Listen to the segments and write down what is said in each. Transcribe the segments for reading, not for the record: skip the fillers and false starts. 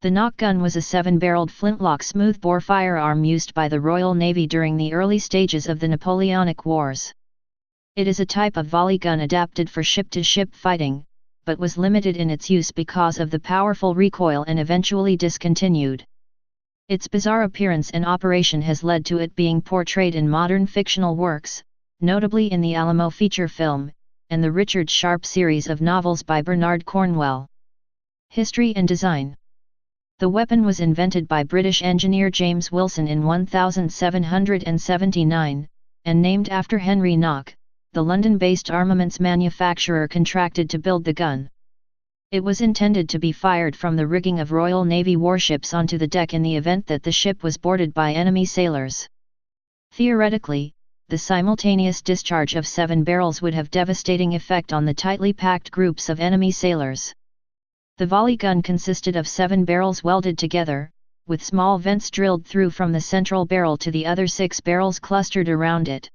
The Nock gun was a 7-barreled flintlock smoothbore firearm used by the Royal Navy during the early stages of the Napoleonic Wars. It is a type of volley gun adapted for ship-to-ship fighting, but was limited in its use because of the powerful recoil and eventually discontinued. Its bizarre appearance and operation has led to it being portrayed in modern fictional works, notably in the Alamo feature film, and the Richard Sharp series of novels by Bernard Cornwell. History and design. The weapon was invented by British engineer James Wilson in 1779, and named after Henry Nock, the London-based armaments manufacturer contracted to build the gun. It was intended to be fired from the rigging of Royal Navy warships onto the deck in the event that the ship was boarded by enemy sailors. Theoretically, the simultaneous discharge of 7 barrels would have devastating effect on the tightly packed groups of enemy sailors. The volley gun consisted of 7 barrels welded together, with small vents drilled through from the central barrel to the other 6 barrels clustered around it.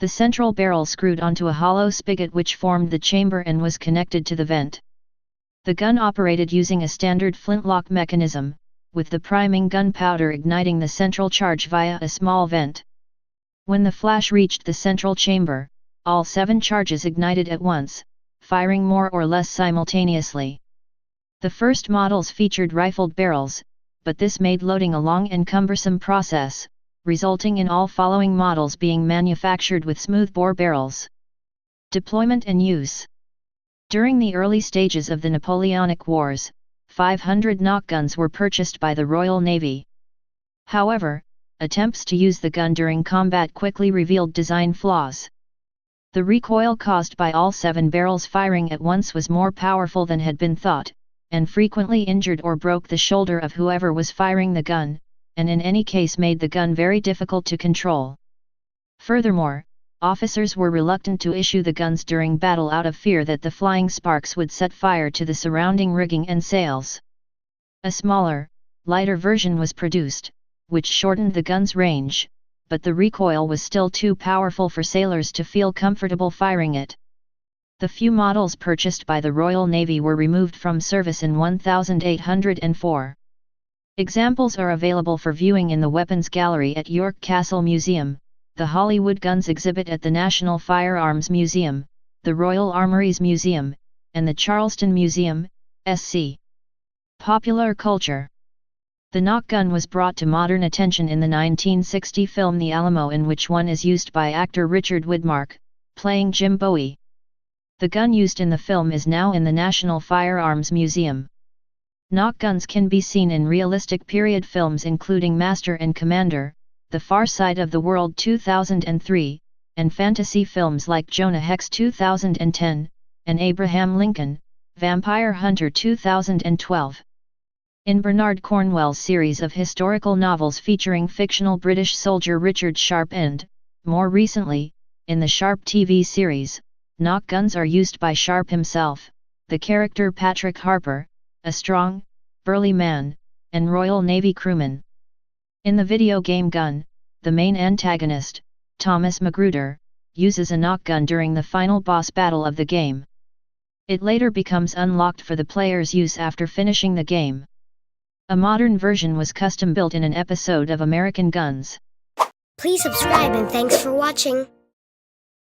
The central barrel screwed onto a hollow spigot which formed the chamber and was connected to the vent. The gun operated using a standard flintlock mechanism, with the priming gunpowder igniting the central charge via a small vent. When the flash reached the central chamber, all 7 charges ignited at once, firing more or less simultaneously. The first models featured rifled barrels, but this made loading a long and cumbersome process, resulting in all following models being manufactured with smoothbore barrels. Deployment and use. During the early stages of the Napoleonic Wars, 500 Nock guns were purchased by the Royal Navy. However, attempts to use the gun during combat quickly revealed design flaws. The recoil caused by all 7 barrels firing at once was more powerful than had been thought, and frequently injured or broke the shoulder of whoever was firing the gun, and in any case made the gun very difficult to control. Furthermore, officers were reluctant to issue the guns during battle out of fear that the flying sparks would set fire to the surrounding rigging and sails. A smaller, lighter version was produced, which shortened the gun's range, but the recoil was still too powerful for sailors to feel comfortable firing it. The few models purchased by the Royal Navy were removed from service in 1804. Examples are available for viewing in the Weapons Gallery at York Castle Museum, the Hollywood Guns exhibit at the National Firearms Museum, the Royal Armouries Museum, and the Charleston Museum, SC. Popular culture. The Nock gun was brought to modern attention in the 1960 film The Alamo, in which one is used by actor Richard Widmark, playing Jim Bowie. The gun used in the film is now in the National Firearms Museum. Nock guns can be seen in realistic period films including Master and Commander, The Far Side of the World 2003, and fantasy films like Jonah Hex 2010, and Abraham Lincoln, Vampire Hunter 2012. In Bernard Cornwell's series of historical novels featuring fictional British soldier Richard Sharp and, more recently, in the Sharp TV series, Nock guns are used by Sharp himself, the character Patrick Harper, a strong, burly man, and Royal Navy crewman. In the video game Gun, the main antagonist, Thomas Magruder, uses a Nock gun during the final boss battle of the game. It later becomes unlocked for the player's use after finishing the game. A modern version was custom built in an episode of American Guns. Please subscribe and thanks for watching.